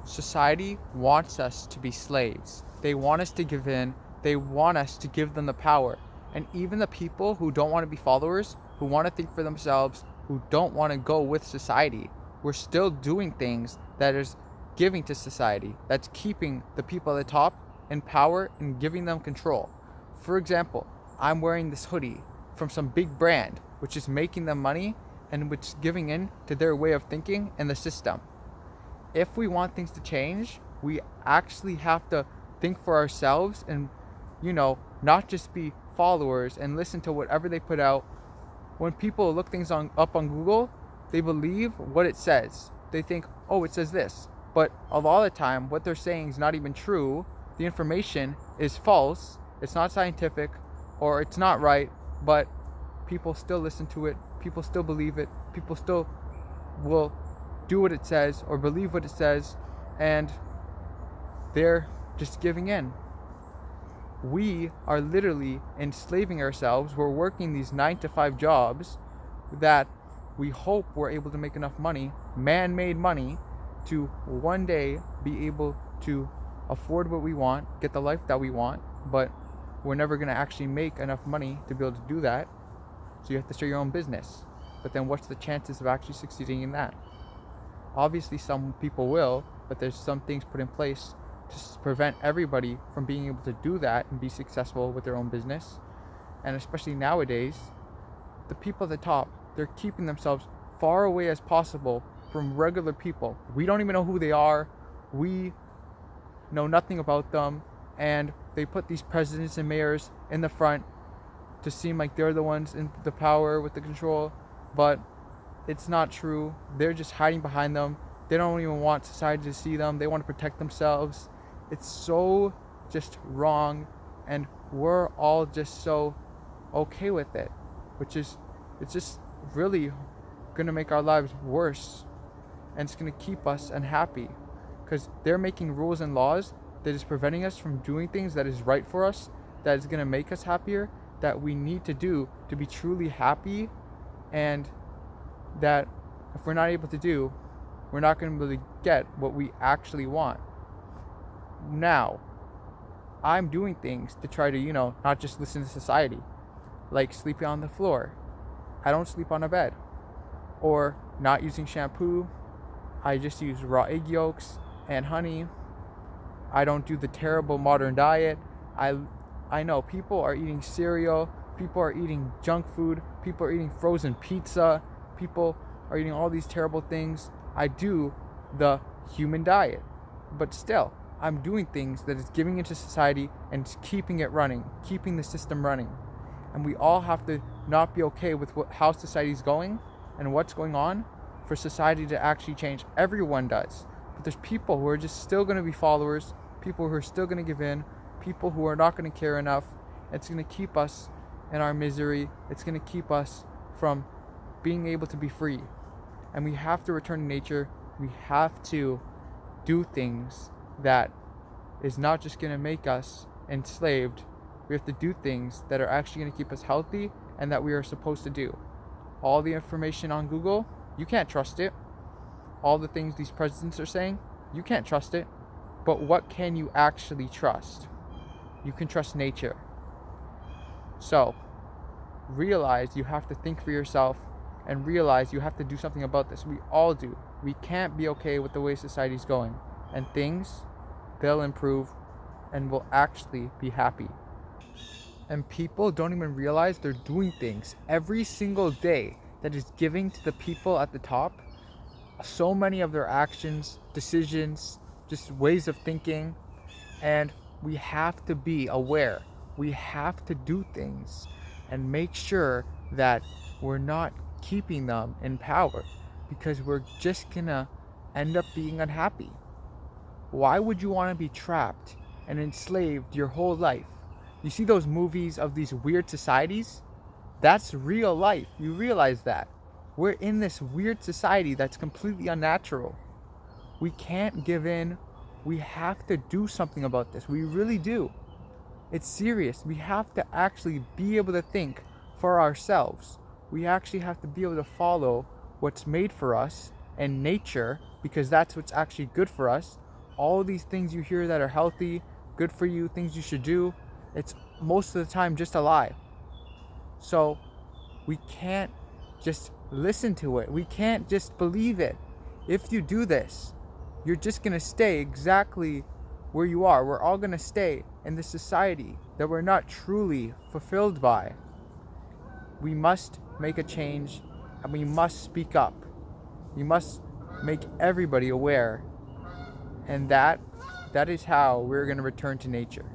Society wants us to be slaves. They want us to give in. They want us to give them the power. And even the people who don't want to be followers, who want to think for themselves, who don't want to go with society, we're still doing things that is giving to society, that's keeping the people at the top in power and giving them control. For example, I'm wearing this hoodie from some big brand, which is making them money and which is giving in to their way of thinking and the system. If we want things to change, we actually have to think for ourselves and, not just be followers and listen to whatever they put out. When people look things up on Google, they believe what it says. They think, oh, it says this. But a lot of the time, what they're saying is not even true. The information is false. It's not scientific or it's not right, but people still listen to it. People still believe it. People still will do what it says or believe what it says, and they're just giving in. We are literally enslaving ourselves. We're working these 9 to 5 jobs that we hope we're able to make enough money, man-made money, to one day be able to afford what we want, get the life that we want, but we're never going to actually make enough money to be able to do that. So you have to start your own business. But then what's the chances of actually succeeding in that? Obviously some people will, but there's some things put in place to prevent everybody from being able to do that and be successful with their own business. And especially nowadays, the people at the top, they're keeping themselves far away as possible from regular people. We don't even know who they are. We know nothing about them. And they put these presidents and mayors in the front to seem like they're the ones in the power with the control. But it's not true. They're just hiding behind them. They don't even want society to see them. They want to protect themselves. It's so just wrong, and we're all just so okay with it, it's just really gonna make our lives worse, and it's gonna keep us unhappy because they're making rules and laws that is preventing us from doing things that is right for us, that is gonna make us happier, that we need to do to be truly happy, and that if we're not able to do, we're not going to really get what we actually want. Now, I'm doing things to try to, not just listen to society, like sleeping on the floor. I don't sleep on a bed. Or not using shampoo. I just use raw egg yolks and honey. I don't do the terrible modern diet. I know people are eating cereal, people are eating junk food, people are eating frozen pizza, people are eating all these terrible things. I do the human diet, but still, I'm doing things that is giving into society and keeping it running, keeping the system running. And we all have to not be okay with how society's going and what's going on for society to actually change. Everyone does. But there's people who are just still going to be followers, people who are still going to give in, people who are not going to care enough. It's going to keep us in our misery. It's going to keep us from being able to be free. And we have to return to nature. We have to do things that is not just going to make us enslaved. We have to do things that are actually going to keep us healthy and that we are supposed to do. All the information on Google, you can't trust it. All the things these presidents are saying, you can't trust it. But what can you actually trust? You can trust nature. So, realize you have to think for yourself and realize you have to do something about this. We all do. We can't be okay with the way society's going. And things, they'll improve and we'll actually be happy. And people don't even realize they're doing things every single day that is giving to the people at the top so many of their actions, decisions, just ways of thinking. And we have to be aware. We have to do things and make sure that we're not keeping them in power, because we're just gonna end up being unhappy. Why would you want to be trapped and enslaved your whole life? You see those movies of these weird societies? That's real life. You realize that. We're in this weird society that's completely unnatural. We can't give in. We have to do something about this. We really do. It's serious. We have to actually be able to think for ourselves. We actually have to be able to follow what's made for us and nature, because that's what's actually good for us. all these things you hear that are healthy, good for you, things you should do, it's most of the time just a lie. So we can't just listen to it. We can't just believe it. If you do this, you're just going to stay exactly where you are. We're all going to stay in this society that we're not truly fulfilled by. We must make a change, and we must speak up. We must make everybody aware, and that is how we're going to return to nature.